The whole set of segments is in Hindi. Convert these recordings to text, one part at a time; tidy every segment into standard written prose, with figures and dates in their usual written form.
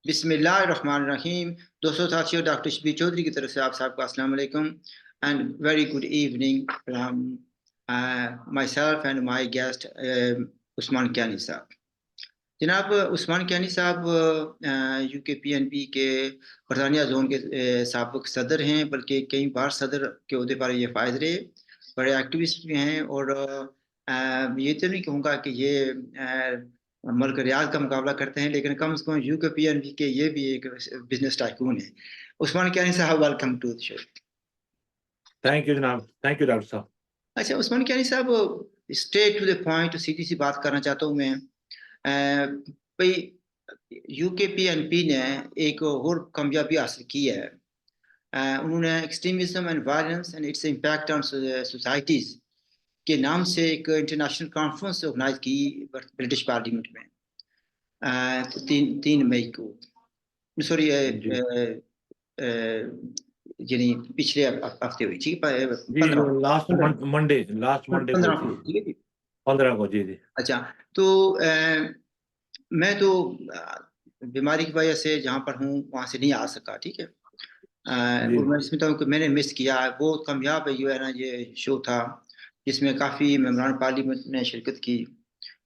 बिस्मिल्लाहिर्रहमानिर्रहीम। दोस्तों साथियों, डॉक्टर शबीर चौधरी की तरफ से आप सबको अस्सलाम वालेकुम and very good evening from myself and my guest Usman Kiani साहब। जनाब उस्मान कियानी साहब UKPNP के बरतानिया जोन के साबिक सदर हैं, बल्कि कई बार सदर के ओहदे पर ये फायद रहे, बड़े एक्टिविस्ट भी हैं और ये तो नहीं कहूँगा कि ये मुल्क रियाज का मुकाबला करते हैं, लेकिन कम से कम UKPNP के ये भी एक बिजनेस टाइकून है। उस्मान कियानी साहब, welcome to the show. Thank you जनाब, थैंक यू डॉक्टर साहब। अच्छा उस्मान कियानी साहब, स्ट्रेट टू द पॉइंट, सीधी सी बात करना चाहता हूँ मैं। भाई UKPNP ने एक और कामयाबी हासिल की है। उन्होंने extremism and violence and its impact on societies के नाम से एक इंटरनेशनल कॉन्फ्रेंस ऑर्गेनाइज की ब्रिटिश पार्लियामेंट में 3 मई को, सॉरी जी यानी पिछले हफ्ते हुई, ठीक है, जी, 15 लास्ट मंडे को 15 थी, को, ठीक है जी। 15 को। जी जी अच्छा, तो मैं तो बीमारी की वजह से जहाँ पर हूँ वहाँ से नहीं आ सका, ठीक है। जी और मैं समझता हूँ कि मैंने मिस किया। बहुत कामयाब है ना ये शो था, जिसमें काफ़ी मेंबरान पार्लियामेंट ने शिरकत की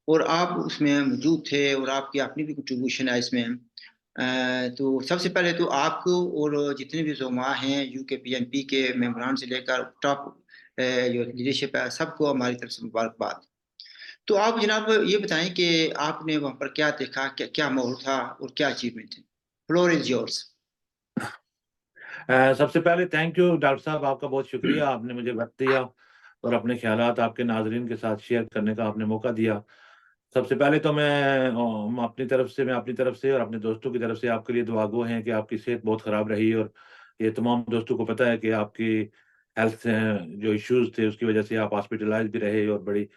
और आप उसमें मौजूद थे और आपकी अपनी भी कंट्रीब्यूशन है इसमें। तो सबसे पहले तो आपको और जितने भी ज़ुमा हैं UKPNP के मेंबरान से लेकर टॉप जो लीडरशिप है, सबको हमारी तरफ से मुबारकबाद। तो आप जनाब ये बताएं कि आपने वहाँ पर क्या देखा, क्या क्या माहौल था और क्या अचीवमेंट है। Floor is yours. सबसे पहले थैंक यू डॉक्टर साहब, आपका बहुत शुक्रिया, आपने मुझे वक्त दिया और अपने ख्यालात आपके नाजरीन के साथ शेयर करने का आपने मौका दिया। सबसे पहले तो मैं अपनी तरफ से और अपने दोस्तों की तरफ से आपके लिए दुआगो हैं कि आपकी सेहत बहुत ख़राब रही, और ये तमाम दोस्तों को पता है कि आपकी हेल्थ जो इश्यूज़ थे उसकी वजह से आप हॉस्पिटलाइज़ भी रहे और बड़ी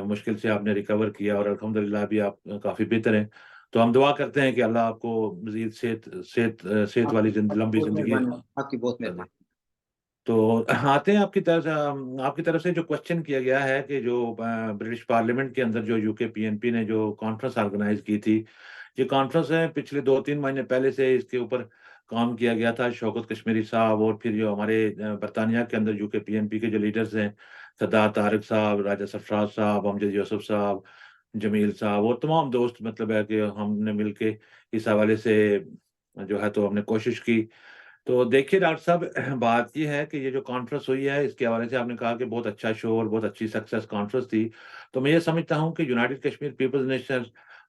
मुश्किल से आपने रिकवर किया, और अल्हम्दुलिल्लाह अभी आप काफ़ी बेहतर हैं। तो हम दुआ करते हैं कि अल्लाह आपको मज़ीद सेहत वाली लंबी बहुत ज़िंदगी मेहरबानी, आपकी बहुत कर दे। मेहरबानी। तो आते हैं आपकी तरफ से जो क्वेश्चन किया गया है कि जो ब्रिटिश पार्लियामेंट के अंदर जो UKPNP ने जो कॉन्फ्रेंस ऑर्गेनाइज की थी, ये कॉन्फ्रेंस है पिछले 2-3 महीने पहले से इसके ऊपर काम किया गया था। शौकत कश्मीरी साहब और फिर जो हमारे बरतानिया के अंदर UKPNP के जो लीडर्स हैं, सरदार तारिक साहब, राजा सरफराज साहब, अमजद यूसुफ साहब, जमील साहब और तमाम दोस्त, मतलब है कि हमने मिलके इस हवाले से जो है तो हमने कोशिश की। तो देखिए डॉक्टर साहब, बात ये है कि ये जो कॉन्फ्रेंस हुई है इसके हवाले से आपने कहा कि बहुत अच्छा शो और बहुत अच्छी सक्सेस कॉन्फ्रेंस थी। तो मैं ये समझता हूँ कि United Kashmir People's National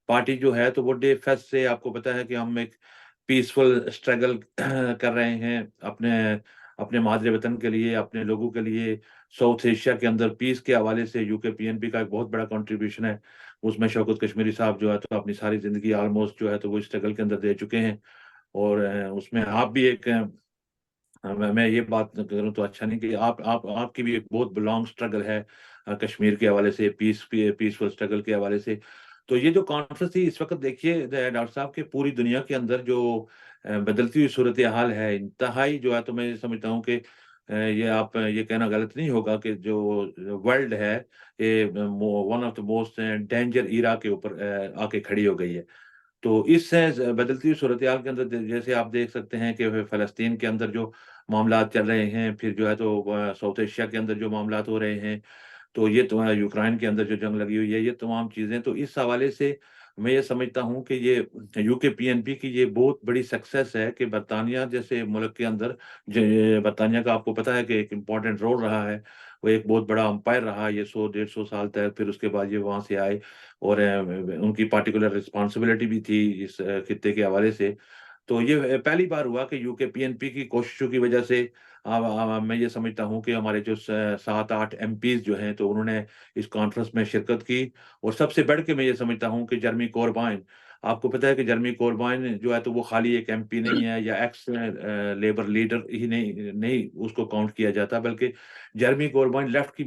Party जो है तो वो डे फर्स्ट से आपको पता है कि हम एक पीसफुल स्ट्रगल कर रहे हैं अपने अपने मादरे वतन के लिए, अपने लोगों के लिए। साउथ एशिया के अंदर पीस के हवाले से UKPNP का एक बहुत बड़ा कंट्रीब्यूशन है। उसमें शौकत कश्मीरी साहब जो है तो अपनी सारी ज़िंदगी ऑलमोस्ट जो है तो वो स्ट्रगल के अंदर दे चुके हैं, और उसमें आप भी एक मैं ये बात करूँ तो अच्छा नहीं कि आप आपकी भी एक बहुत लॉन्ग स्ट्रगल है कश्मीर के हवाले से, पीसफुल स्ट्रगल के हवाले से। तो ये जो कॉन्फ्रेंस थी इस वक़्त देखिए डॉक्टर साहब कि पूरी दुनिया के अंदर जो बदलती हुई सूरत-ए-हाल है, इंतहाई जो है तो मैं ये समझता हूँ कि ये कहना गलत नहीं होगा कि जो वर्ल्ड है ये one of the most danger era के ऊपर आके खड़ी हो गई है। तो इस बदलती हुई सूरत-हाल के अंदर जैसे आप देख सकते हैं कि फ़लस्तीन के अंदर जो मामलात चल रहे हैं, फिर जो है तो साउथ एशिया के अंदर जो मामलात हो रहे हैं, तो ये तो यूक्रेन के अंदर जो जंग लगी हुई है, ये तमाम चीज़ें, तो इस हवाले से मैं ये समझता हूँ कि ये UKPNP की ये बहुत बड़ी सक्सेस है कि बरतानिया जैसे मुल्क के अंदर बरतानिया का आपको पता है कि एक इम्पोर्टेंट रोल रहा है। वो एक बहुत बड़ा अंपायर रहा ये 100 डेढ़ 100 साल तक, फिर उसके बाद ये वहाँ से आए और उनकी पार्टिकुलर रिस्पॉन्सिबिलिटी भी थी इस खित्ते के हवाले से। तो ये पहली बार हुआ कि UKPNP की कोशिशों की वजह से मैं ये समझता हूँ कि हमारे जो 7-8 MPs जो हैं तो उन्होंने इस कॉन्फ्रेंस में शिरकत की, और सबसे बढ़ के मैं ये समझता हूँ कि जर्मी कोरबाइन, आपको पता है कि जर्मी कोरबाइन जो है तो वो खाली एक MP नहीं है या एक्स लेबर लीडर ही नहीं नहीं उसको काउंट किया जाता, बल्कि जर्मी कोरबाइन लेफ्ट की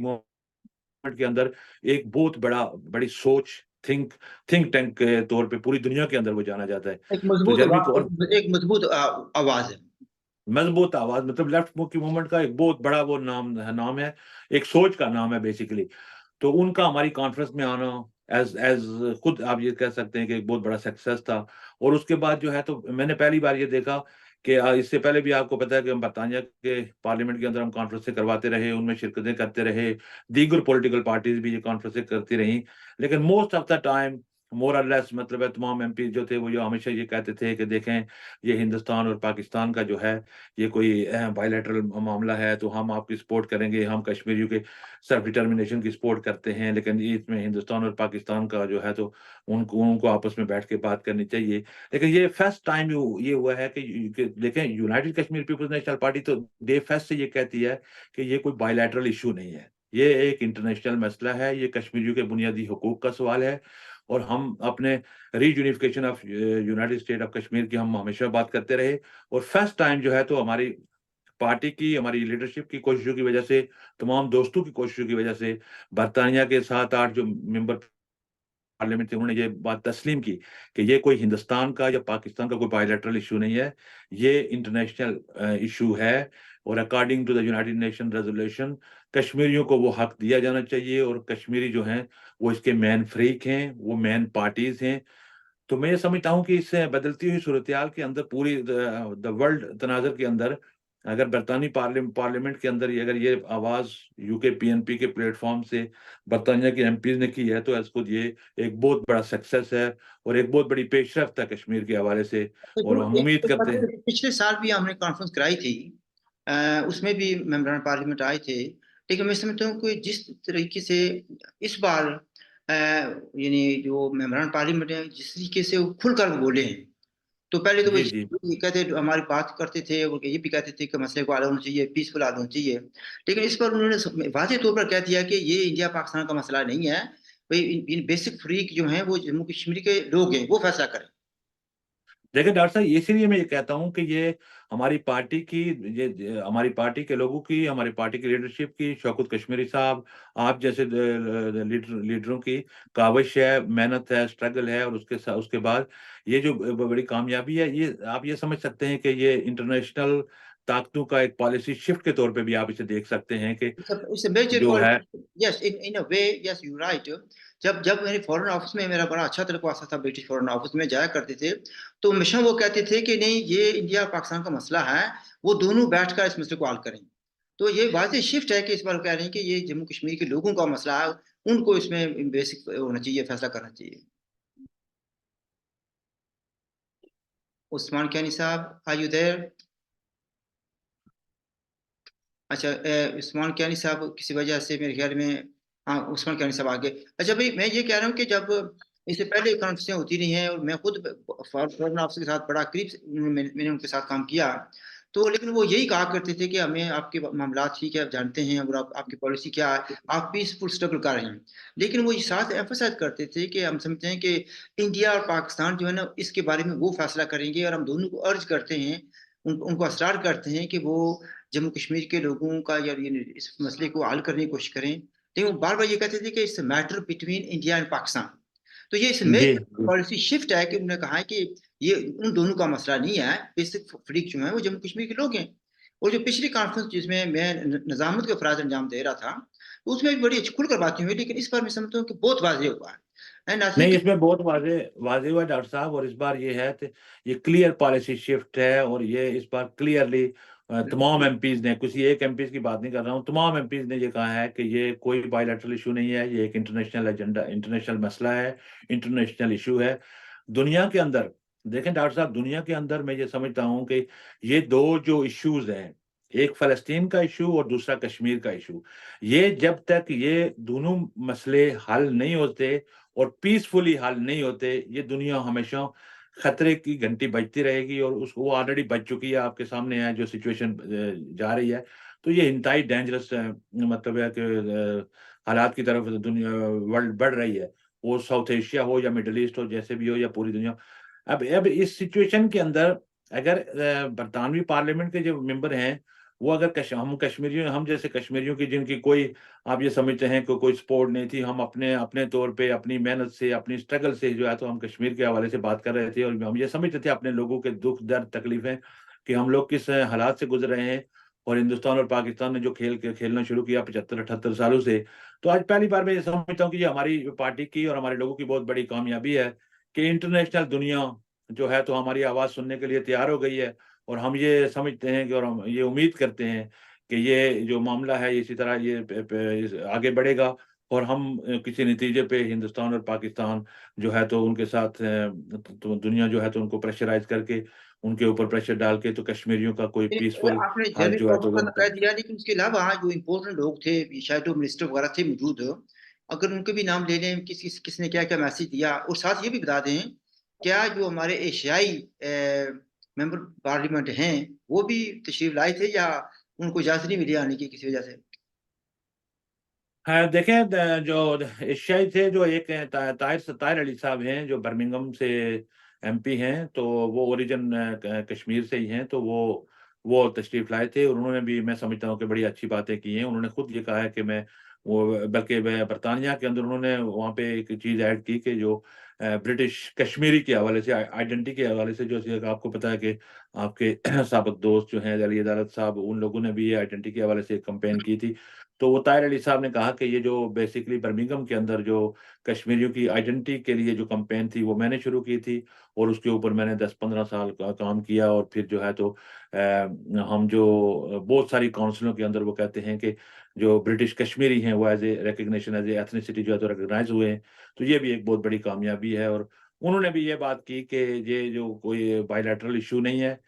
के अंदर एक बहुत बड़ी सोच, थिंक थिंक टैंक के तौर पे पूरी दुनिया के अंदर वो जाना जाता है। एक तो मजबूत जर्मी आवाज, कौर एक मजबूत आवाज है। मजबूत आवाज, मतलब लेफ्ट की मूवमेंट का एक बहुत बड़ा वो नाम है, एक सोच का नाम है बेसिकली। तो उनका हमारी कॉन्फ्रेंस में आना, एज खुद आप ये कह सकते हैं कि एक बहुत बड़ा सक्सेस था। और उसके बाद जो है तो मैंने पहली बार ये देखा कि इससे पहले भी आपको पता है कि हम बरतानिया के पार्लियामेंट के अंदर हम कॉन्फ्रेंसें करवाते रहे, उनमें शिरकतें करते रहे, दीगर पॉलिटिकल पार्टीज भी ये कॉन्फ्रेंसें करती रहीं, लेकिन most of the time more और लेस मतलब है तमाम एमपी जो थे वो जो हमेशा ये कहते थे कि देखें ये हिंदुस्तान और पाकिस्तान का जो है ये कोई बायलैटरल मामला है, तो हम आपकी सपोर्ट करेंगे, हम कश्मीरियों के सेल्फ डिटर्मिनेशन की सपोर्ट करते हैं, लेकिन ये इसमें हिंदुस्तान और पाकिस्तान का जो है तो उनको उनको आपस में बैठ के बात करनी चाहिए। लेकिन ये फर्स्ट टाइम ये हुआ है कि देखें United Kashmir People's National Party तो डे फर्स्ट से ये कहती है कि ये कोई बायलैटरल इशू नहीं है, ये एक इंटरनेशनल मसला है, ये कश्मीरियों के बुनियादी हुकूक का सवाल है, और हम अपने reunification of United state of Kashmir की हम हमेशा बात करते रहे। और फर्स्ट टाइम जो है तो हमारी पार्टी की, हमारी लीडरशिप की कोशिशों की वजह से, तमाम दोस्तों की कोशिशों की वजह से, बरतानिया के 7-8 जो मेंबर पार्लियामेंट थे, उन्होंने ये बात तस्लीम की कि ये कोई हिंदुस्तान का या पाकिस्तान का कोई बायलैटरल इशू नहीं है, ये इंटरनेशनल इशू है, और according to the United Nation resolution कश्मीरियों को वो हक दिया जाना चाहिए, और कश्मीरी जो हैं वो इसके मेन फ्रीक हैं, वो मेन पार्टीज़ हैं। तो मैं ये समझता हूँ कि इस बदलती हुई सूरत-हाल के अंदर पूरी द वर्ल्ड तनाज़ुर के अंदर अगर बरतानी पार्लियामेंट के अंदर ये अगर ये आवाज़ यूके पीएनपी के प्लेटफ़ॉर्म से बरतानिया के एमपीज़ ने की है, तो एज़ खुद ये एक बहुत बड़ा सक्सेस है और एक बहुत बड़ी पेशरफ्त है कश्मीर के हवाले से, तो और जो हम उम्मीद एक बात करते हैं। है, पिछले साल भी हमने कॉन्फ्रेंस कराई थी, उसमें भी मेंबरान पार्लियामेंट आए थे, लेकिन मैं समझता हूँ कि जिस तरीके से इस बार यानी जो मेंबरान पार्लियामेंट है जिस तरीके से वो खुलकर बोले हैं, तो पहले तो वो जी, जी। ये कहते हमारी बात करते थे, वो ये भी कहते थे कि मसले को हल होना चाहिए, पीसफुल हल होना चाहिए, लेकिन इस पर उन्होंने वाज़ेह तौर पर कह दिया कि ये इंडिया पाकिस्तान का मसला नहीं है, भाई इन बेसिक फ्रीक जो हैं वो जम्मू कश्मीर के लोग हैं, वो फैसला करें। देखिए डॉक्टर साहब, इसीलिए मैं ये कहता हूँ कि ये हमारी पार्टी की, ये हमारी पार्टी के लोगों की, हमारी पार्टी की लीडरशिप की, शौकत कश्मीरी साहब, आप जैसे लीडरों की काविश है, मेहनत है, स्ट्रगल है, और उसके बाद ये जो बड़ी कामयाबी है, ये आप ये समझ सकते हैं कि ये इंटरनेशनल ताकतों का एक पॉलिसी शिफ्ट के तौर पे भी आप इसे देख सकते हैं कि It's a major जो है। policy. Yes, in a way, yes, you're right. जब जब मेरे फॉरेन ऑफिस में मेरा बड़ा अच्छा तरीका आता था, ब्रिटिश फॉरेन ऑफिस में जाया करते थे, तो हमेशा वो कहते थे कि नहीं ये इंडिया पाकिस्तान का मसला है, वो दोनों बैठकर इस मसले को हल करें। तो ये वाज़ेह शिफ्ट है कि इस बार कह रहे हैं कि ये जम्मू कश्मीर के लोगों का मसला है, उनको इसमें बेसिक होना चाहिए, फैसला करना चाहिए। उस्मान कैनी साहब, आर यू देयर? अच्छा, उस्मान कैनी साहब किसी वजह से मेरे ख्याल में, हाँ, उस्मान कैनी साहब आ गए। अच्छा भाई, मैं ये कह रहा हूँ कि जब इससे पहले कॉन्फ्रेंसें होती रही हैं और मैं खुद फॉरेन ऑफिस के साथ बड़ा करीब से मैंने उनके साथ काम किया, तो लेकिन वो यही कहा करते थे कि हमें आपके मामला ठीक है, आप जानते हैं, और आपकी पॉलिसी क्या है, आप पीसफुल स्ट्रगल कर रहे हैं, लेकिन वो ये साथ एम्फोसाइज करते थे कि हम समझते हैं कि इंडिया और पाकिस्तान जो है ना, इसके बारे में वो फैसला करेंगे, और हम दोनों को अर्ज करते हैं, उनको असरार करते हैं कि वो जम्मू कश्मीर के लोगों का या ये इस मसले को हल करने की कोशिश करें, लेकिन वो बार-बार ये कहते थे कि it's a matter between India and Pakistan. तो ये इसमें जी, पॉलिसी शिफ्ट है कि उन्होंने कहा है कि ये उन दोनों का मसला नहीं है, बेसिक फ्रीक जो है वो जम्मू कश्मीर के लोग हैं। और जो पिछली कॉन्फ्रेंस जिसमें मैं निजामत के अफराज अंजाम दे रहा था, तो उसमें भी बड़ी अच्छी खुलकर बातें हुई, लेकिन इस बार मैं समझता हूँ कि बहुत वाज़ेह हुआ है। एंड आई नहीं, थिंक इसमें बहुत वाज़ेह हुआ है डॉक्टर साहब, और इस बार ये है कि ये क्लियर पॉलिसी शिफ्ट है, और ये इस बार क्लियरली तमाम एमपीज़ ने, किसी एक एमपीज़ की बात नहीं कर रहा हूँ, तमाम एमपीज़ ने ये कहा है कि ये कोई बायलैटरल इश्यू नहीं है, ये एक इंटरनेशनल एजेंडा, इंटरनेशनल मसला है, इंटरनेशनल इश्यू है। दुनिया के अंदर देखें डॉक्टर साहब, दुनिया के अंदर मैं ये समझता हूँ कि ये 2 जो इश्यूज़ हैं, एक फ़लस्तीन का इश्यू और दूसरा कश्मीर का इश्यू, ये जब तक ये दोनों मसले हल नहीं होते और पीसफुली हल नहीं होते, ये दुनिया हमेशा खतरे की घंटी बजती रहेगी, और उसको वो ऑलरेडी बज चुकी है, आपके सामने है जो सिचुएशन जा रही है। तो ये इंतहाई डेंजरस मतलब है कि हालात की तरफ दुनिया वर्ल्ड बढ़ रही है। वो साउथ एशिया हो या मिडल ईस्ट हो, जैसे भी हो, या पूरी दुनिया। अब इस सिचुएशन के अंदर अगर बरतानवी पार्लियामेंट के जो मेंबर हैं, वो अगर हम कश्मीरियों, हम जैसे कश्मीरियों की जिनकी कोई, आप ये समझते हैं कि कोई सपोर्ट नहीं थी, हम अपने अपने तौर पे अपनी मेहनत से, अपनी स्ट्रगल से जो है तो हम कश्मीर के हवाले से बात कर रहे थे, और हम ये समझते थे अपने लोगों के दुख, दर्द, तकलीफ़ें कि हम लोग किस हालात से गुज़र रहे हैं, और हिंदुस्तान और पाकिस्तान ने जो खेलना शुरू किया 75-78 सालों से, तो आज पहली बार मैं ये समझता हूँ कि ये हमारी पार्टी की और हमारे लोगों की बहुत बड़ी कामयाबी है कि इंटरनेशनल दुनिया जो है तो हमारी आवाज़ सुनने के लिए तैयार हो गई है। और हम ये समझते हैं कि और हम ये उम्मीद करते हैं कि ये जो मामला है इसी तरह ये आगे बढ़ेगा और हम किसी नतीजे पे हिंदुस्तान और पाकिस्तान जो है तो उनके साथ तो दुनिया जो है तो उनको प्रेशराइज़ करके, उनके ऊपर प्रेशर डाल के तो कश्मीरियों का कोई पीसफुल आपने हल जनरल जो है तो प्रॉब्लम वो का कह दिया, लेकिन उसके अलावा जो इम्पोर्टेंट लोग थे, शैडो मिनिस्टर वगैरह थे मौजूद, अगर उनके भी नाम ले लें, किसने क्या क्या मैसेज दिया, और साथ ये भी बता दें क्या जो हमारे एशियाई मेंबर पार्लियामेंट हैं वो भी तशरीफ लाए थे या उनको इजाजत नहीं मिली आने की किसी वजह से? हाँ, देखें जो एशियाई थे जो एक हैं ताहिर अली साहब हैं जो बर्मिंघम से एमपी हैं, तो वो ओरिजिन कश्मीर से ही हैं, तो वो तशरीफ लाए थे और उन्होंने भी मैं समझता हूँ कि बड़ी अच्छी बातें की हैं। उन्होंने खुद ये कहा है कि मैं वो बल्कि बरतानिया के अंदर उन्होंने वहाँ पे एक चीज़ ऐड की कि जो ब्रिटिश कश्मीरी के हवाले से आइडेंटिटी के हवाले से जो आपको पता है कि आपके साबिक दोस्त जो हैं अली अदालत साहब, उन लोगों ने भी ये आइडेंटिटी के हवाले से कैंपेन की थी। तो वो ताहिर अली साहब ने कहा कि ये जो बेसिकली बर्मिंघम के अंदर जो कश्मीरियों की आइडेंटिटी के लिए जो कैंपेन थी, वो मैंने शुरू की थी और उसके ऊपर मैंने 10-15 साल का काम किया और फिर जो है तो हम जो बहुत सारी काउंसिलों के अंदर वो कहते हैं कि जो ब्रिटिश कश्मीरी हैं, वो as a recognition as a ethnicity जो है तो रिकॉग्नाइज़ हुए हैं। तो ये भी एक बहुत बड़ी कामयाबी है और उन्होंने भी ये बात की कि ये जो कोई बायलैटरल इश्यू नहीं है,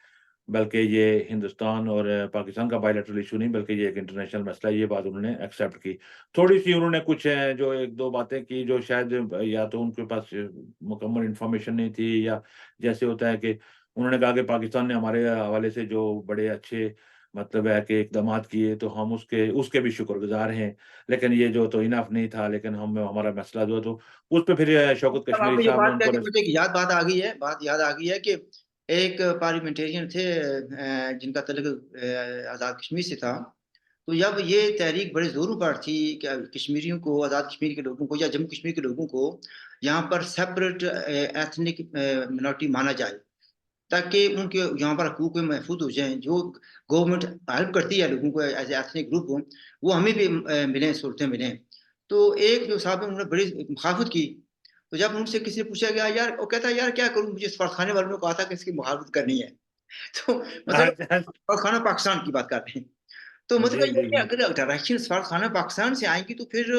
बल्कि ये हिंदुस्तान और पाकिस्तान का बायलैटरल इश्यू नहीं, बल्कि ये एक इंटरनेशनल मसला है, ये बात उन्होंने एक्सेप्ट की। थोड़ी-सी उन्होंने कुछ जो 1-2 बातें की जो शायद या तो उनके पास मुकम्मल इन्फॉर्मेशन नहीं थी या जैसे होता है कि उन्होंने कहा कि पाकिस्तान ने हमारे हवाले से जो बड़े अच्छे मतलब है कि इक़दामात किए, तो हम उसके उसके भी शुक्रगुज़ार हैं। लेकिन ये जो तो इनफ नहीं था, लेकिन हम हमारा मसला जो है तो उस पे फिर शौकत अब कश्मीरी आपने ये साहब ने बात कह उनको के मुझे एक बात याद आ गई है कि एक पार्लियामेंटेरियन थे जिनका तल्लुक आज़ाद कश्मीर से था। तो जब ये तहरीक बड़े ज़ोरों पर थी कि कश्मीरियों को, आज़ाद कश्मीर के लोगों को या जम्मू कश्मीर के लोगों को यहाँ पर सेपरेट एथनिक मिनॉरिटी माना जाए, ताकि उनके यहाँ पर हकूक़ महफूज़ हो जाएँ। जो गवर्नमेंट हेल्प करती है लोगों को एज़ ए एथनिक ग्रुप, वो हमें भी मिलें, सहूलतें मिलें। तो एक जो साहब हैं उन्होंने बड़ी मुखालफत की। तो जब उनसे किसी ने पूछा गया यार, वो कहता है यार क्या करूँ, मुझे सफारतखाने वालों ने कहा था कि इसकी मुखालफत करनी है। तो मतलब अच्छा, सफारतखाना पाकिस्तान की बात कर रहे हैं। तो मतलब जी, ये जी, कि जी। अगर डायरेक्शन सफारतखाना पाकिस्तान से आएँगी तो फिर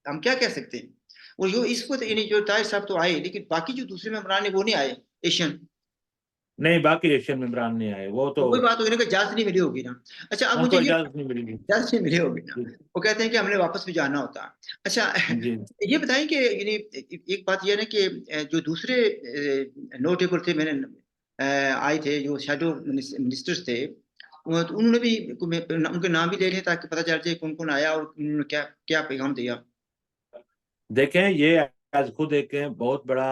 हम क्या कह सकते हैं? और जो इस वक़्त यानी जो ताहिर साहब तो आए, लेकिन बाकी जो दूसरे मेंबरान हैं वो नहीं आए, एशियन। नहीं, बाकी एशियन मेंबरान नहीं आए, वो तो तो वही बात हो गई ना कि इजाज़त नहीं मिली होगी ना। अच्छा, अब मुझे उनको ये इजाज़त नहीं मिलेगी। इजाज़त नहीं मिली होगी ना। जी, वो कहते हैं कि हमने वापस भी जाना होता। अच्छा, जी। ये बताएँ कि यानी एक बात ये है ना कि जो दूसरे नोटेबल थे, मैंने आए थे जो शैडो मिनिस्टर्स थे, वो तो उन्होंने भी उनके नाम भी ले लें ताकि पता चल जाए कौन-कौन आया और उन्होंने क्या क्या पैगाम दिया। देखें, ये आज खुद एक बहुत बड़ा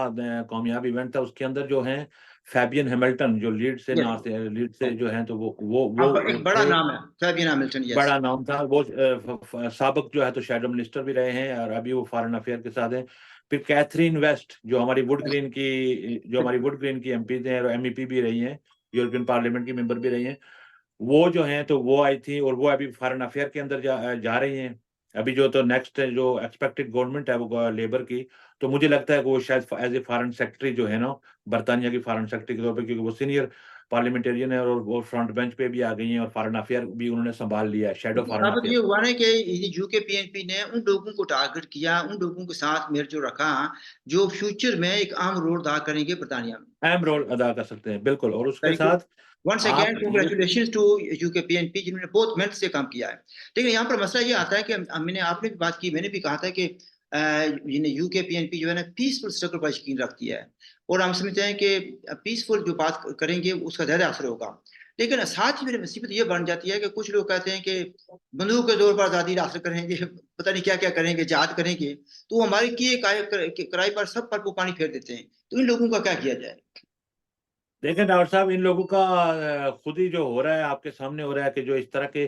कामयाब इवेंट था, उसके अंदर जो हैं फैबियन हैमिल्टन जो यस, लीड से जो हैं तो अब वो एक बड़ा थे, नाम है, फैबियन हैमिल्टन, यस। बड़ा नाम था। वो साबिक जो है तो शैडो मिनिस्टर भी रहे हैं और अभी वो फॉरेन अफेयर के साथ हैं। फिर कैथरीन वेस्ट जो हमारी वुड ग्रीन की एमपी हैं और एमईपी भी रही हैं, यूरोपियन पार्लियामेंट की मेंबर भी रही हैं। वो जो हैं तो वो आई थी और वो अभी फॉरेन अफेयर के अंदर जा रही हैं। अभी जो तो नेक्स्ट जो एक्सपेक्टेड गवर्नमेंट है वो लेबर की, तो मुझे लगता है कि वो शायद एज़ ए फॉरेन सेक्रेटरी जो है ना, बर्तानिया की फॉरेन सेक्रेटरी के तौर पे, क्योंकि वो सीनियर पार्लियामेंटेरियन है और वो फ्रंट बेंच पे भी आ गई हैं और फॉरेन अफेयर भी उन्होंने सँभाल लिया है, शैडो देखिए, फॉरेन साबित ये अफेयर। हुआ ना कि ये यूके पीएनपी ने उन लोगों को टारगेट किया, उन लोगों के साथ मेल-जोल रखा, जो फ्यूचर में एक अहम रोल अदा करेंगे बर्तानिया में। अहम रोल अदा कर सकते हैं, बिल्कुल। और उसके वेरी गुड। साथ वन्स आप अगेन ये कांग्रेचुलेशंस टू यूके पीएनपी जिन्होंने बहुत मेहनत से काम किया है। लेकिन यहाँ पर मसला ये आता है कि आपने भी बात की, मैंने भी कहा था कि यूके पीएनपी जो है ना पीसफुल स्ट्रगल पर यकीन रखती है और हम समझते हैं कि पीसफुल जो बात करेंगे उसका ज़्यादा असर होगा। लेकिन साथ ही मेरी मुसीबत ये बन जाती है कि कुछ लोग कहते हैं कि बंदूक के ज़ोर पर आज़ादी हासिल करेंगे, पता नहीं क्या-क्या करेंगे, जिहाद करेंगे, तो हमारे किए कराई पर सब पर वो पानी फेर देते हैं। तो इन लोगों का क्या किया जाए? देखें डॉक्टर साहब, इन लोगों का खुद ही जो हो रहा है आपके सामने हो रहा है कि जो इस तरह के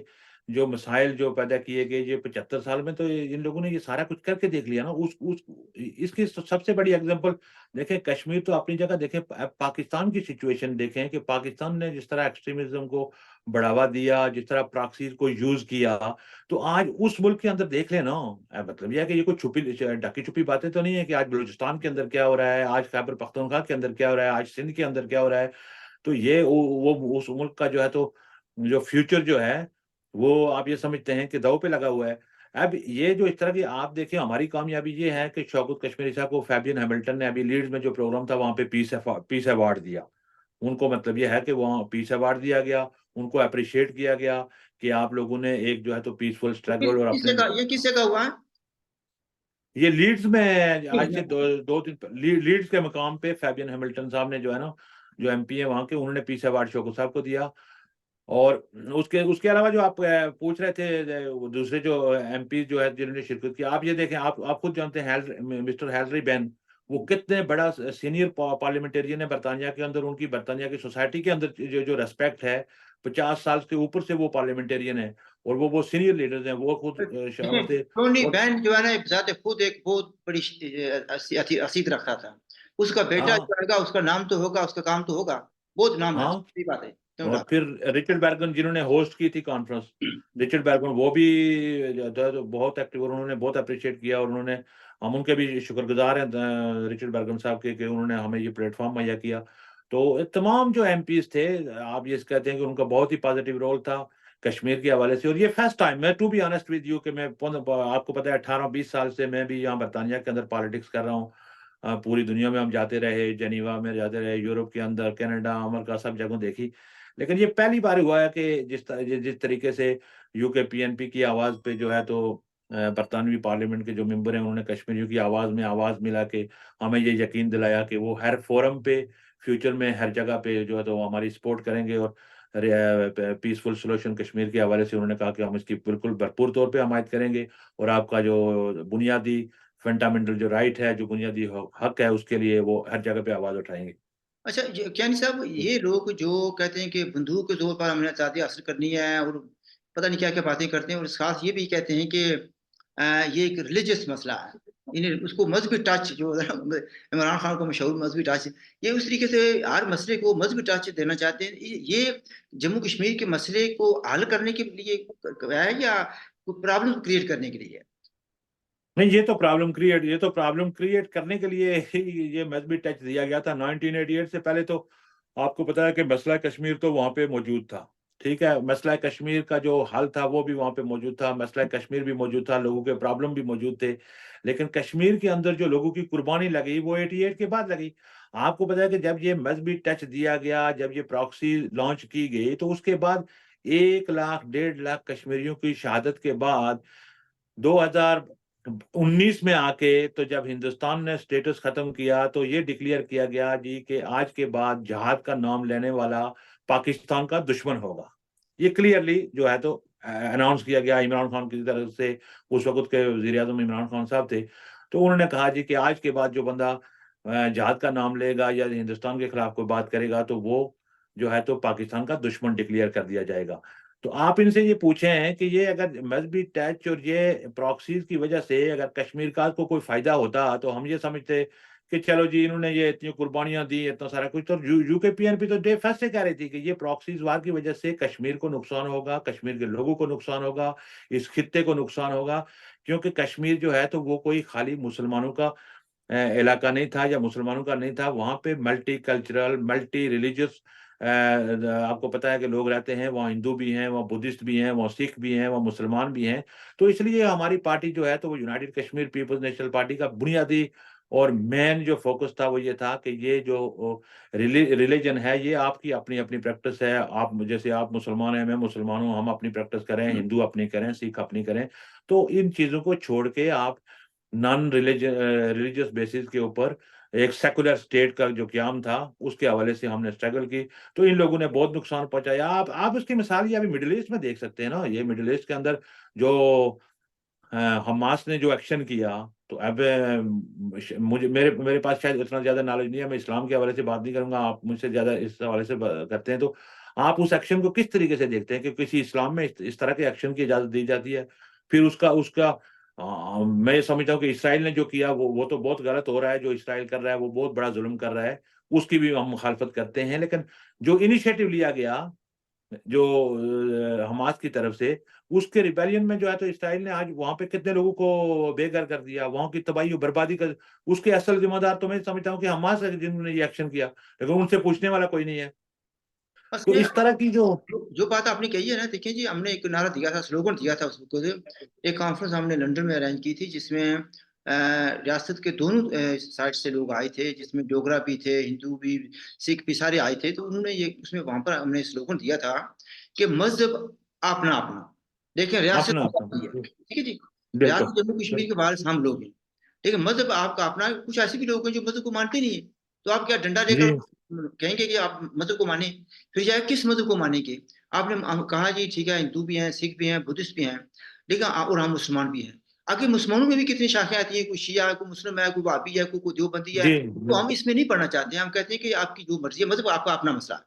जो मसाइल जो पैदा किए गए ये 75 साल में, तो इन लोगों ने ये सारा कुछ करके देख लिया ना। उस इसकी सबसे बड़ी एग्जांपल देखें, कश्मीर तो अपनी जगह देखें, पाकिस्तान की सिचुएशन देखें कि पाकिस्तान ने जिस तरह एक्सट्रीमिज्म को बढ़ावा दिया, जिस तरह प्रॉक्सीज को यूज किया, तो आज उस मुल्क के अंदर देख लेना। मतलब यह है कि ये कोई छुपी ढकी छुपी बातें तो नहीं है कि आज बलूचिस्तान के अंदर क्या हो रहा है, आज खैबर पख्तूनख्वा के अंदर क्या हो रहा है, आज सिंध के अंदर क्या हो रहा है। तो ये वो उस मुल्क का जो है, तो जो फ्यूचर जो है वो आप ये समझते हैं कि दांव पे लगा हुआ है। अब ये जो इस तरह की आप देखें, हमारी कामयाबी ये है कि शौकत कश्मीरी साहब को फैबियन हैमिल्टन ने अभी लीड्स में जो प्रोग्राम था वहां पे पीस अवार्ड दिया। उनको मतलब ये है कि वहाँ पीस अवार्ड दिया गया, उनको अप्रिशिएट किया गया कि आप लोगों ने एक जो है तो पीसफुल स्ट्रगल और अपने ये किस जगह हुआ है? ये लीड्स में आज से दो दिन लीड्स के मकाम पे फैबियन हैमिल्टन साहब ने जो है ना, जो एमपी है वहां के, उन्होंने पीस अवार्ड शौकत साहब को दिया। और उसके उसके अलावा जो आप पूछ रहे थे, वो दूसरे जो एमपी जो है जिन्होंने शिरकत की, आप ये देखें, आप खुद जानते हैं मिस्टर हैलरी बेन, वो कितने बड़ा सीनियर पार्लियामेंटेरियन है बरतानिया के अंदर। उनकी बरतानिया की सोसाइटी के अंदर जो जो रेस्पेक्ट है, 50 साल के ऊपर से वो पार्लियामेंटेरियन है, और वो सीनियर लीडर्स हैं, वो खुद शामिल थे। टोनी और बैन जो है ना, जाते खुद एक बहुत बड़ी असीद रखता था। उसका बेटा हाँ, जो आएगा उसका नाम तो होगा, उसका काम तो होगा। बहुत नाम है, हाँ, सही बात है, क्यों और डाल। फिर रिचर्ड बैर्गन जिन्होंने होस्ट की थी कॉन्फ्रेंस, रिचर्ड बैर्गन वो भी जो बहुत एक्टिव, और उन्होंने बहुत अप्रिशिएट किया, और उन्होंने, हम उनके भी शुक्रगुजार हैं रिचर्ड बैर्गन साहब के कि उन्होंने हमें ये प्लेटफॉर्म मुहैया किया। तो ये तमाम जो एमपीज थे, आप ये कहते हैं कि उनका बहुत ही पॉजिटिव रोल था कश्मीर के हवाले से। और ये फर्स्ट टाइम, मैं to be honest with you, कि मैं आपको पता है 18-20 साल से मैं भी यहाँ बरतानिया के अंदर पॉलिटिक्स कर रहा हूँ। पूरी दुनिया में हम जाते रहे, जेनीवा में जाते रहे, यूरोप के अंदर, कनाडा, अमेरिका, सब जगह देखी। लेकिन ये पहली बार हुआ है कि जिस तरीके से यूके पीएनपी की आवाज पे जो है तो बरतानवी पार्लियामेंट के जो मेंबर हैं, उन्होंने कश्मीरियों की आवाज में आवाज मिला के हमें ये यकीन दिलाया कि वो हर फोरम पे, फ्यूचर में हर जगह पे जो है तो वो हमारी सपोर्ट करेंगे। और पीसफुल सोल्यूशन कश्मीर के हवाले से उन्होंने कहा कि हम इसकी बिल्कुल भरपूर तौर पे हमायत करेंगे, और आपका जो बुनियादी फंडामेंटल जो राइट है, जो बुनियादी हक है, उसके लिए वो हर जगह पे आवाज उठाएंगे। अच्छा, क्या साहब, ये लोग जो कहते हैं कि बंदूक के जोर पर हमने आज़ादी हासिल करनी है, और पता नहीं क्या क्या बातें करते हैं, और साथ ये भी कहते हैं कि ये एक रिलीजियस मसला है। इन्हें उसको मजहबी टच जो है ना, इमरान खान को मशहूर मजहबी टच, ये उस तरीके से हर मसले को मजहबी टच देना चाहते हैं। ये जम्मू कश्मीर के मसले को हल करने के लिए है, या प्रॉब्लम क्रिएट करने के लिए है? नहीं, ये तो प्रॉब्लम क्रिएट करने के लिए ही ये मजहबी टच दिया गया था 1988 से पहले। तो आपको पता है कि मसला कश्मीर तो वहां पे मौजूद था। ठीक है, मसला कश्मीर का जो हल था वो भी वहां पे मौजूद था, मसला कश्मीर भी मौजूद था, लोगों के प्रॉब्लम भी मौजूद थे। लेकिन कश्मीर के अंदर जो लोगों की कुर्बानी लगी वो 88 के बाद लगी। आपको पता है कि जब ये मजहबी टच दिया गया, जब ये प्रॉक्सी लॉन्च की गई, तो उसके बाद 1 लाख 1.5 लाख कश्मीरियों की शहादत के बाद 2019 में आके, तो जब हिंदुस्तान ने स्टेटस खत्म किया, तो ये डिक्लेयर किया गया जी कि आज के बाद जहाद का नाम लेने वाला पाकिस्तान का दुश्मन होगा। ये क्लियरली जो है तो अनाउंस किया गया इमरान खान की तरफ से। उस वक्त के वजीर आजम इमरान खान साहब थे, तो उन्होंने कहा जी कि आज के बाद जो बंदा जहाद का नाम लेगा या हिंदुस्तान के खिलाफ कोई बात करेगा, तो वो जो है तो पाकिस्तान का दुश्मन डिक्लेयर कर दिया जाएगा। तो आप इनसे ये पूछें कि ये अगर मजहबी टच और ये प्रॉक्सीज की वजह से अगर कश्मीर का को कोई फायदा होता, तो हम ये समझते कि चलो जी, इन्होंने ये इतनी कुर्बानियां दी, इतना सारा कुछ, तो यूके पीएनपी तो डे फर्स्ट से कह रही थी कि ये प्रॉक्सीज वार की वजह से कश्मीर को नुकसान होगा, कश्मीर के लोगों को नुकसान होगा, इस खित्ते को नुकसान होगा। क्योंकि कश्मीर जो है तो वो कोई खाली मुसलमानों का इलाका नहीं था, या मुसलमानों का नहीं था। वहां पे मल्टी कल्चरल, मल्टी रिलीजियस, आपको पता है कि लोग रहते हैं वहाँ, हिंदू भी हैं, वहाँ बुद्धिस्ट भी हैं, वहाँ सिख भी हैं, वहाँ मुसलमान भी हैं। तो इसलिए हमारी पार्टी जो है तो वो United Kashmir People's National Party का बुनियादी और मेन जो फोकस था वो ये था कि ये जो रिलीजन है, ये आपकी अपनी अपनी प्रैक्टिस है। आप जैसे आप मुसलमान हैं, मैं मुसलमान हूँ, हम अपनी प्रैक्टिस करें, हिंदू अपनी करें, सिख अपनी करें। तो इन चीजों को छोड़ के आप नॉन रिलीजियस बेसिस के ऊपर एक सेकुलर स्टेट का जो क्याम था, उसके हवाले से हमने स्ट्रगल की। तो इन लोगों ने बहुत नुकसान पहुंचाया। आप इसकी मिसाल ये अभी मिडिल ईस्ट में देख सकते हैं ना। ये मिडिल ईस्ट के अंदर जो हमास ने जो एक्शन किया, तो अब मुझे मेरे मेरे पास शायद इतना ज्यादा नॉलेज नहीं है, मैं इस्लाम के हवाले से बात नहीं करूंगा, आप मुझसे ज्यादा इस हवाले से करते हैं, तो आप उस एक्शन को किस तरीके से देखते हैं कि किसी इस्लाम में इस तरह के एक्शन की इजाजत दी जाती है? फिर उसका उसका मैं ये समझता हूँ कि इसराइल ने जो किया वो तो बहुत गलत हो रहा है, जो इसराइल कर रहा है वो बहुत बड़ा जुल्म कर रहा है, उसकी भी हम मुखालफत करते हैं। लेकिन जो इनिशिएटिव लिया गया जो हमास की तरफ से, उसके रिबेलियन में जो है, तो इसराइल ने आज वहां पे कितने लोगों को बेघर कर दिया, वहां की तबाही और बर्बादी कर, उसके असल जिम्मेदार तो मैं समझता हूँ कि हमास है जिन्होंने ये एक्शन किया, लेकिन उनसे पूछने वाला कोई नहीं है। बस तो ये इस तरह की जो जो बात आपने कही है ना, देखिए जी, हमने एक नारा दिया था, स्लोगन दिया था उसको। एक कॉन्फ्रेंस हमने लंदन में अरेंज की थी, जिसमें रियासत के दोनों साइड से लोग आए थे, जिसमें डोगरा भी थे, हिंदू भी, सिख भी, सारे आए थे। तो उन्होंने ये उसमें वहां पर हमने स्लोगन दिया था कि मजहब अपना अपना। देखिए, रियासत अपना अपना, है, ठीक है जी, बिल्कुल रियासत जम्मू कश्मीर के वारिस हम लोग हैं, लेकिन मजहब आपका अपना है। कुछ ऐसे भी लोग हैं जो मजहब को मानते नहीं है, तो आप क्या डंडा लेकर जी कहेंगे कि आप मजहब को माने? फिर जाए किस मजहब को मानेंगे? आपने कहा जी ठीक है, हिंदू भी हैं, सिख भी हैं, बुद्धिस्ट भी हैं, लेकिन और हम मुसलमान भी हैं। आगे मुसलमानों में भी कितनी शाखाएं आती हैं, कोई शिया है, कोई मुस्लिम है, कोई वाबी है, कोई देवबंदी है। जी तो हम इसमें नहीं पढ़ना चाहते हैं, हम कहते हैं कि आपकी जो मर्जी है, मतलब आपका अपना मसला है।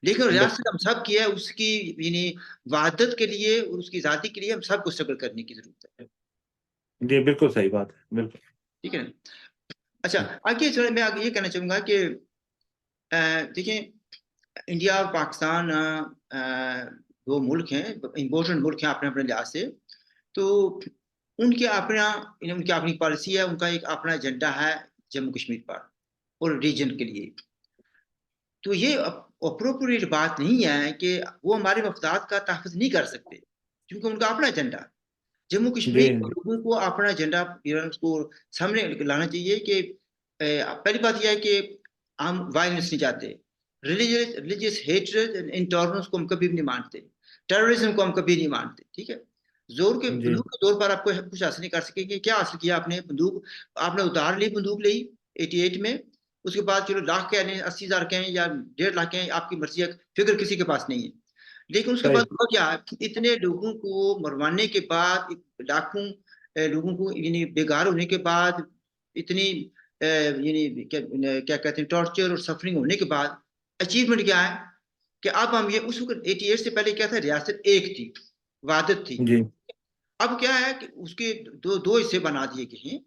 लेकिन रियासत बिल्कुल हम सब की है, उसकी यानी वहादत के लिए और उसकी आजादी के लिए हम सबको स्ट्रगल करने की जरूरत है। जी, बिल्कुल सही बात है, बिल्कुल। ठीक है ना? अच्छा, आगे चले, मैं आगे ये कहना चाहूंगा कि देखिए, इंडिया और पाकिस्तान दो मुल्क हैं, इम्पोर्टेंट मुल्क हैं अपने अपने लिहाज से। तो उनके अपना उनकी अपनी पॉलिसी है, उनका एक अपना एजेंडा है जम्मू कश्मीर पर और रीजन के लिए। तो ये अप्रोप्रिएट बात नहीं है कि वो हमारे मफदाद का तहफ़्फ़ुज़ नहीं कर सकते, क्योंकि उनका अपना एजेंडा है। जम्मू जी कश्मीर के लोगों को अपना एजेंडा उसको सामने लाना चाहिए कि पहली बात यह है कि हम वायलेंस नहीं चाहते, रिलीजियस हेट्रेड एंड इंटॉलरेंस को हम कभी भी नहीं मानते, टेररिज्म को हम कभी नहीं मानते। ठीक है, जोर के जी बंदूक के तौर पर आपको कुछ हासिल नहीं कर सकेंगे। क्या हासिल किया आपने? बंदूक आपने उधार ली, बंदूक ली 88 में, उसके बाद चलो लाख के आने 80,000 के हैं या 1.5 लाख के हैं, आपकी मर्जी है, फिक्र किसी के पास नहीं है। लेकिन उसके सही बाद हुआ क्या, इतने लोगों को मरवाने के बाद, लाखों लोगों को यानी बेघर होने के बाद, इतनी यानी क्या क्या कहते हैं, टॉर्चर और सफरिंग होने के बाद, अचीवमेंट क्या है कि अब हम ये, उस वक्त 88 से पहले क्या था, रियासत एक थी, वहादत थी। जी अब क्या है कि उसके दो दो हिस्से बना दिए गए हैं।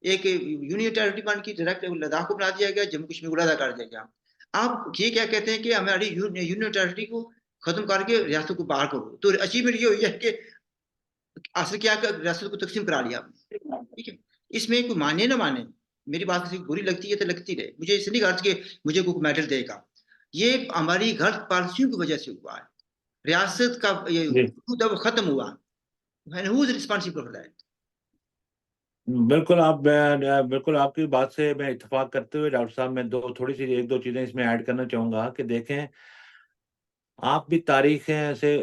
एक यूनियन टेरिटरी बन की, डायरेक्ट लद्दाख को बना दिया गया, जम्मू कश्मीर को अलग कर दिया गया। आप ये क्या कहते हैं कि हमारी यूनियन टेरिटरी को खत्म करके रियासत को बाहर करो, तो अचीवमेंट ये हुई है कि असल क्या कर रियासत को तकसीम करा लिया आपने। ठीक है, इसमें कोई माने ना माने, मेरी बात किसी को बुरी लगती है तो लगती रहे, मुझे इससे नहीं अर्ज कि मुझे कोई मेडल देगा। ये हमारी गलत पॉलिसियों की वजह से हुआ है। रियासत का ये जी जब खत्म हुआ, who is responsible for that? बिल्कुल। बिल्कुल आपकी बात से मैं इत्तेफाक करते हुए डॉक्टर साहब, मैं दो थोड़ी सी एक दो चीजें इसमें ऐड करना चाहूंगा कि देखें, आप भी तारीख से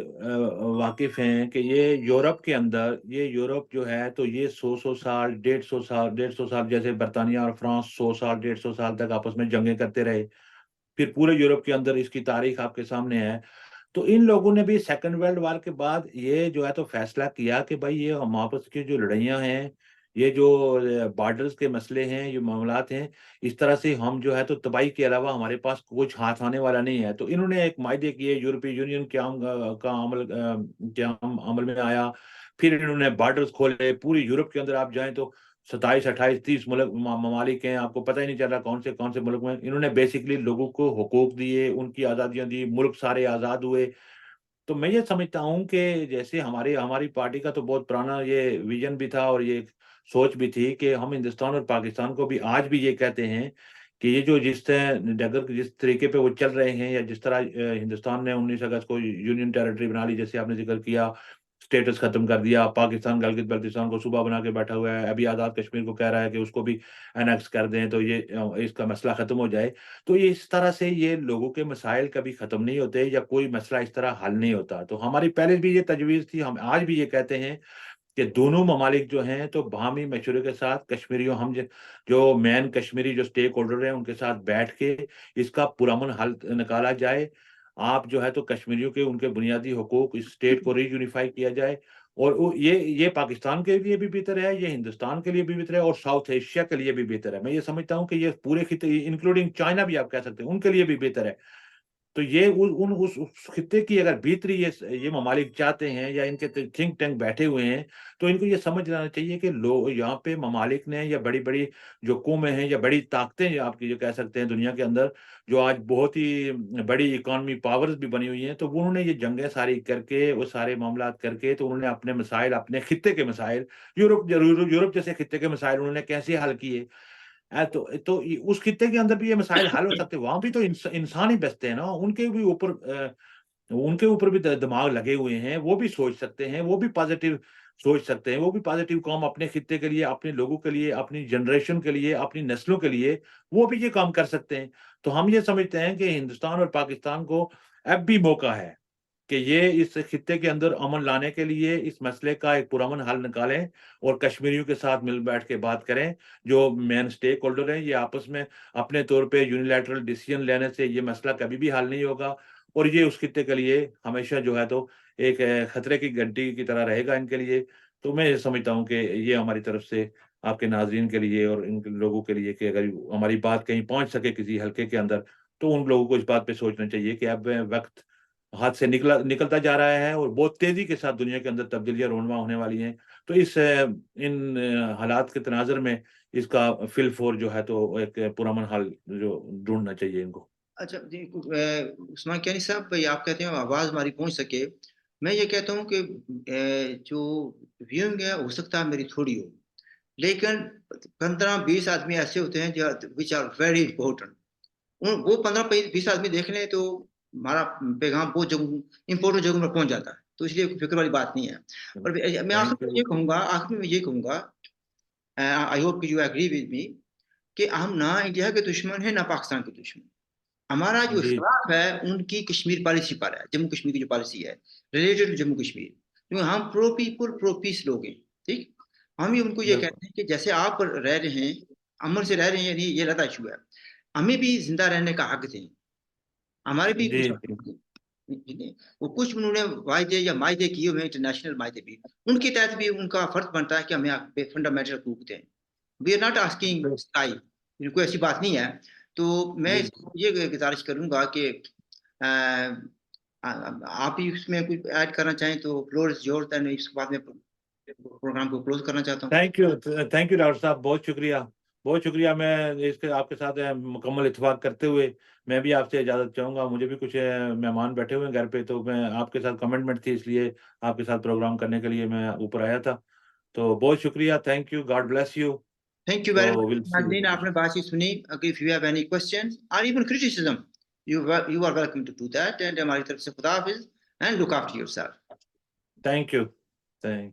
वाकिफ हैं कि ये यूरोप के अंदर, ये यूरोप जो है, तो ये 100 100 साल, 150 साल, 150 साल, जैसे बर्तानिया और फ्रांस 100 साल 150 साल तक आपस में जंगें करते रहे। फिर पूरे यूरोप के अंदर इसकी तारीख आपके सामने है। तो इन लोगों ने भी सेकंड वर्ल्ड वॉर के बाद ये जो है तो फैसला किया कि भाई ये हम आपस की जो लड़ाइयाँ हैं, ये जो बॉर्डर्स के मसले हैं, ये मामलात हैं, इस तरह से हम जो है तो तबाही के अलावा हमारे पास कुछ हाथ आने वाला नहीं है। तो इन्होंने एक मायदे किए, यूरोपीय यूनियन क्या अमल में आया। फिर इन्होंने बॉर्डर्स खोले पूरी यूरोप के अंदर, आप जाएं तो 27 28 30 मुल्क ममालिक हैं, आपको पता ही नहीं चल रहा कौन से मुल्क में। इन्होंने बेसिकली लोगों को हुकूक दिए, उनकी आज़ादियां दी, मुल्क सारे आज़ाद हुए। तो मैं ये समझता हूँ कि जैसे हमारी हमारी पार्टी का तो बहुत पुराना ये विजन भी था और ये सोच भी थी कि हम हिंदुस्तान और पाकिस्तान को भी आज भी ये कहते हैं कि ये जो जिस तरीके पे वो चल रहे हैं, या जिस तरह हिंदुस्तान ने 19 अगस्त को यूनियन टेरिटरी बना ली, जैसे आपने जिक्र किया, स्टेटस खत्म कर दिया, पाकिस्तान गिलगित बल्तिस्तान को सूबा बना के बैठा हुआ है, अभी आज़ाद कश्मीर को कह रहा है कि उसको भी एनेक्स कर दें तो ये इसका मसला खत्म हो जाए। तो ये इस तरह से ये लोगों के मसाइल कभी खत्म नहीं होते, या कोई मसला इस तरह हल नहीं होता। तो हमारी पहले भी ये तजवीज़ थी, हम आज भी ये कहते हैं कि दोनों ममालिक जो हैं तो बाहमी मशवरे के साथ कश्मीरियों, जो मेन कश्मीरी जो स्टेक होल्डर हैं उनके साथ बैठ के इसका पुरअमन हल निकाला जाए। आप जो है तो कश्मीरियों के उनके बुनियादी हकूक, इस स्टेट को रीयूनिफाई किया जाए, और ये पाकिस्तान के लिए भी बेहतर है, ये हिंदुस्तान के लिए भी बेहतर है और साउथ एशिया के लिए भी बेहतर है। मैं ये समझता हूँ कि ये पूरे खिते इंक्लूडिंग चाइना भी आप कह सकते हैं, उनके लिए भी बेहतर है। तो ये उस खित्ते की अगर भीतरी ये ममालिक चाहते हैं या इनके थिंक टैंक बैठे हुए हैं, तो इनको ये समझ लेना चाहिए कि लो यहाँ पे ममालिक ने या बड़ी-बड़ी जो कौमें हैं या बड़ी ताकतें या आपकी जो कह सकते हैं दुनिया के अंदर, जो आज बहुत ही बड़ी इकॉनमी पावर्स भी बनी हुई हैं, तो वो उन्होंने ये जंगें सारी करके, वो सारे मामलात करके, तो उन्होंने अपने मसाइल, अपने खित्ते के मसाइल, यूरोप जैसे खित्ते के मसाइल उन्होंने कैसे हल किए? उस खित्ते के अंदर भी ये मसाइल हल हो सकते हैं, वहाँ भी तो इंसान ही बसते हैं ना, उनके ऊपर भी दिमाग लगे हुए हैं, वो भी सोच सकते हैं, वो भी पॉज़िटिव सोच सकते हैं, वो भी पॉज़िटिव काम अपने खित्ते के लिए, अपने लोगों के लिए, अपनी जनरेशन के लिए, अपनी नस्लों के लिए, वो भी ये काम कर सकते हैं। तो हम ये समझते हैं कि हिंदुस्तान और पाकिस्तान को अब भी मौका है कि ये इस खित्ते के अंदर अमन लाने के लिए इस मसले का एक पुरअमन हल निकालें और कश्मीरियों के साथ मिल बैठ के बात करें। जो मेन स्टेक होल्डर हैं, ये आपस में अपने तौर पे यूनिलैटरल डिसीजन लेने से ये मसला कभी भी हल नहीं होगा और ये उस खित्ते के लिए हमेशा जो है तो एक खतरे की घंटी की तरह रहेगा इनके लिए। तो मैं ये समझता हूँ कि ये हमारी तरफ से आपके नाज़रीन के लिए और इन लोगों के लिए कि अगर हमारी बात कहीं पहुँच सके किसी हलके के अंदर, तो उन लोगों को इस बात पे सोचना चाहिए कि अब वक़्त हाथ से निकलता जा रहा है और बहुत तेज़ी के साथ दुनिया के अंदर तब्दीलियाँ रोनमा होने वाली हैं। तो इन हालात के तनाज़ुर में इसका फ़िलफ़ोर जो है तो एक पुरअमन हल जो ढूँढना चाहिए इनको। अच्छा जी, उस्मान कैनी साहब, ये आप कहते हैं आवाज़ हमारी पहुँच सके। मैं ये कहता हूँ कि जो व्यूइंग है हो सकता है मेरी थोड़ी हो, लेकिन 15-20 आदमी ऐसे होते हैं जो व्हिच आर वेरी इम्पोर्टेंट। उन वो 15-20 आदमी देख लें तो हमारा पैगाम बहुत जगह इम्पोर्टेंट जगहों में पहुँच जाता है। तो इसलिए कोई फ़िक्र वाली बात नहीं है। और मैं थैंक यू। आखिर में ये कहूँगा, I hope you agree with me, कि हम ना इंडिया के दुश्मन हैं, ना पाकिस्तान के दुश्मन। हमारा जो जी, इख्तिलाफ है उनकी कश्मीर पॉलिसी पर है, जम्मू कश्मीर की जो पॉलिसी है रिलेटेड टू जम्मू कश्मीर। क्योंकि हम प्रो पीपल प्रो पीस लोग हैं, ठीक। हम ही उनको ये बिल्कुल। कहते हैं कि जैसे आप रह रहे हैं, अमन से रह रहे हैं, यानी ये अलग इशू है। हमें भी जिंदा रहने का हक दें, हमारे भी जी, कुछ जी। वो कुछ उन्होंने वायदे या मायदे किए हुए हैं, इंटरनेशनल मायदे भी, उनके तहत भी उनका फर्ज बनता है कि हमें फंडामेंटल हकूक दें। We are not asking bill sky, कोई ऐसी बात नहीं है। तो मैं जी। ये गुजारिश करूंगा कि आप ही इसमें कुछ ऐड करना चाहें तो फ्लोर इज योर्स, एंड इस बाद में प्रोग्राम को क्लोज करना चाहता हूँ। थैंक यू डॉक्टर साहब, बहुत शुक्रिया। बहुत शुक्रिया, मैं इसके आपके साथ मुकम्मल इत्तेफ़ाक करते हुए मैं भी आपसे इजाज़त चाहूँगा। मुझे भी कुछ मेहमान बैठे हुए हैं घर पे, तो मैं आपके साथ कमिटमेंट थी, इसलिए आपके साथ प्रोग्राम करने के लिए मैं ऊपर आया था। तो बहुत शुक्रिया, thank you, God bless you. Thank you very तो मच विल सी नाज़रीन, यू। आपने बातचीत सुनी। अगर if you have any questions और even criticism, you are welcome to do that. And हमारी तरफ से खुदा हाफिज, and look after yourself. Thank you. Thank